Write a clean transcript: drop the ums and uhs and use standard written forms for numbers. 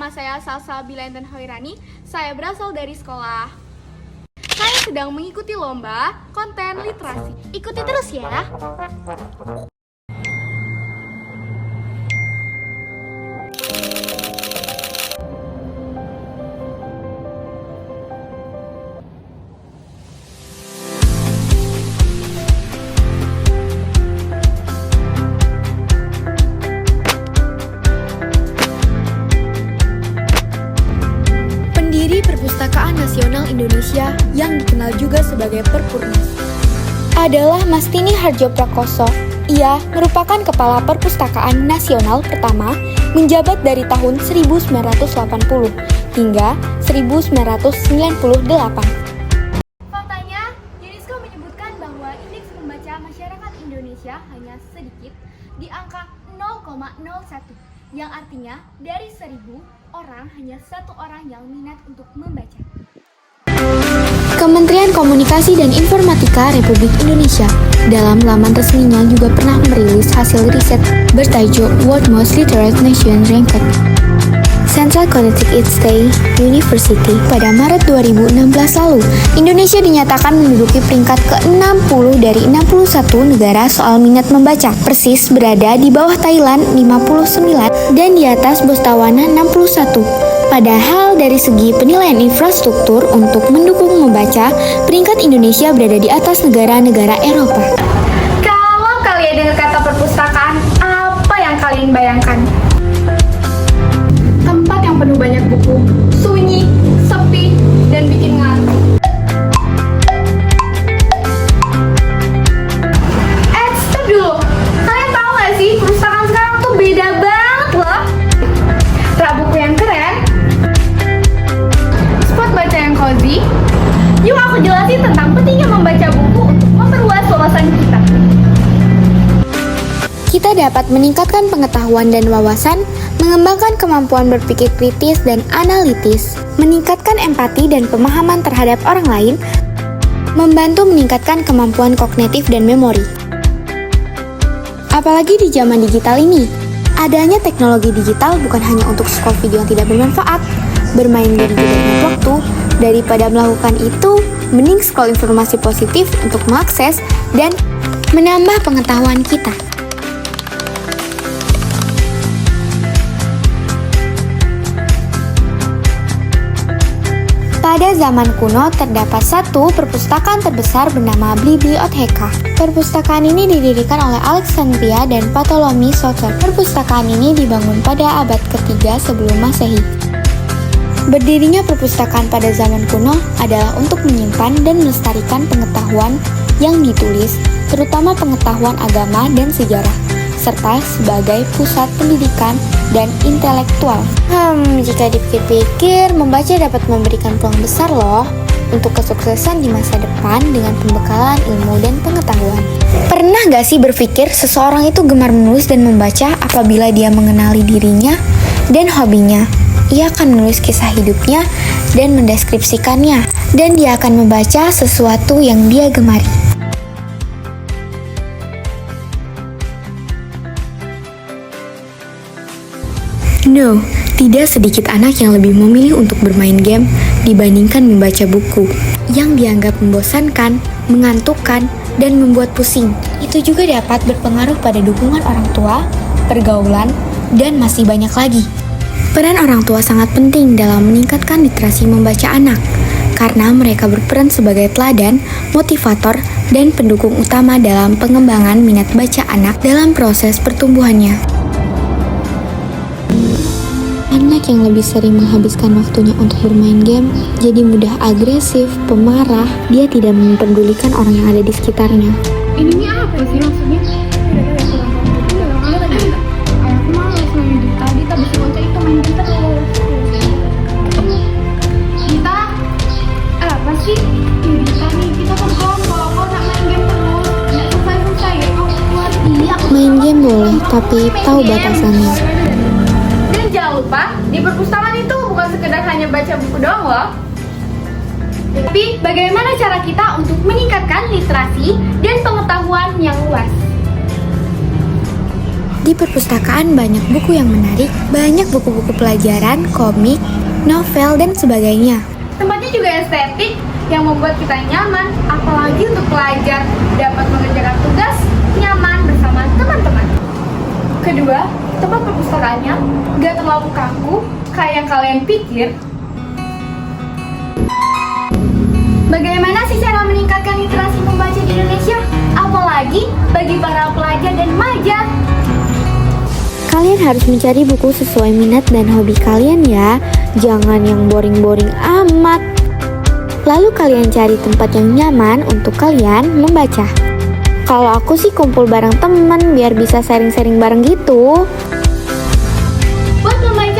nama saya Salsa Bilainten Hoirani. Saya berasal dari sekolah. Saya sedang mengikuti lomba konten literasi. Ikuti terus ya. Pendiri Perpustakaan Nasional Indonesia yang dikenal juga sebagai Perpurnas adalah Mastini Hardjoprakoso. Ia merupakan Kepala Perpustakaan Nasional pertama menjabat dari tahun 1980 hingga 1998. Faktanya, UNESCO menyebutkan bahwa indeks pembaca masyarakat Indonesia hanya sedikit di angka 0,01, yang artinya dari 1.000 orang hanya 1 orang yang minat untuk membaca. Kementerian Komunikasi dan Informatika Republik Indonesia dalam laman resminya juga pernah merilis hasil riset bertajuk World Most Literate Nation Ranked Central Connecticut State University pada Maret 2016 lalu. Indonesia dinyatakan menduduki peringkat ke-60 dari 61 negara soal minat membaca, persis berada di bawah Thailand 59 dan di atas Botswana 61. Padahal dari segi penilaian infrastruktur untuk mendukung membaca, peringkat Indonesia berada di atas negara-negara Eropa. Kalau kalian dengar kata perpustakaan, apa yang kalian bayangkan? Tempat yang penuh banyak buku, sunyi, sepi, dan bikin ngantuk. Stop dulu. Kalian tahu gak sih, perpustakaan sekarang tuh beda banget loh. Rak buku yang keren, spot baca yang cozy. Yuk aku jelasin tentang pentingnya membaca buku untuk memperluas wawasan kita. Kita dapat meningkatkan pengetahuan dan wawasan, mengembangkan kemampuan berpikir kritis dan analitis, meningkatkan empati dan pemahaman terhadap orang lain, membantu meningkatkan kemampuan kognitif dan memori. Apalagi di zaman digital ini, adanya teknologi digital bukan hanya untuk scroll video yang tidak bermanfaat, bermain game juga dengan waktu. Daripada melakukan itu, mending scroll informasi positif untuk mengakses dan menambah pengetahuan kita. Pada zaman kuno, terdapat satu perpustakaan terbesar bernama Bibliotheca. Perpustakaan ini didirikan oleh Alexandria dan Ptolemy Soter. Perpustakaan ini dibangun pada abad ketiga sebelum Masehi. Berdirinya perpustakaan pada zaman kuno adalah untuk menyimpan dan melestarikan pengetahuan yang ditulis, terutama pengetahuan agama dan sejarah, serta sebagai pusat pendidikan dan intelektual. Jika dipikir-pikir, membaca dapat memberikan peluang besar loh untuk kesuksesan di masa depan dengan pembekalan ilmu dan pengetahuan. Pernah gak sih berpikir seseorang itu gemar menulis dan membaca apabila dia mengenali dirinya dan hobinya? Ia akan menulis kisah hidupnya dan mendeskripsikannya, dan dia akan membaca sesuatu yang dia gemari. No, tidak sedikit anak yang lebih memilih untuk bermain game dibandingkan membaca buku yang dianggap membosankan, mengantukkan, dan membuat pusing. Itu juga dapat berpengaruh pada dukungan orang tua, pergaulan, dan masih banyak lagi. Peran orang tua sangat penting dalam meningkatkan literasi membaca anak, karena mereka berperan sebagai teladan, motivator, dan pendukung utama dalam pengembangan minat baca anak dalam proses pertumbuhannya. Anak yang lebih sering menghabiskan waktunya untuk bermain game jadi mudah agresif, pemarah, dia tidak mempedulikan orang yang ada di sekitarnya. Ini apa sih maksudnya? Tadi kita bisa baca itu main kita terus. Kita apa sih? Kita kan kalau nak main game terus, nggak selesai ya kau keluar. Iya. Main game boleh, tapi tahu batasannya. Dan jangan lupa, di perpustakaan itu bukan sekedar hanya baca buku doang loh. Tapi bagaimana cara kita untuk meningkatkan literasi dan pengetahuan yang luas? Di perpustakaan banyak buku yang menarik, banyak buku-buku pelajaran, komik, novel, dan sebagainya. Tempatnya juga estetik yang membuat kita nyaman, apalagi untuk pelajar dapat mengerjakan tugas nyaman bersama teman-teman. Kedua, tempat perpustakaannya gak terlalu kaku kayak yang kalian pikir. Bagaimana sih cara meningkatkan literasi membaca di Indonesia? Apalagi bagi para pelajar dan remaja. Kalian harus mencari buku sesuai minat dan hobi kalian ya. Jangan yang boring-boring amat. Lalu kalian cari tempat yang nyaman untuk kalian membaca. Kalau aku sih kumpul bareng temen biar bisa sharing-sharing bareng gitu. Buat pemain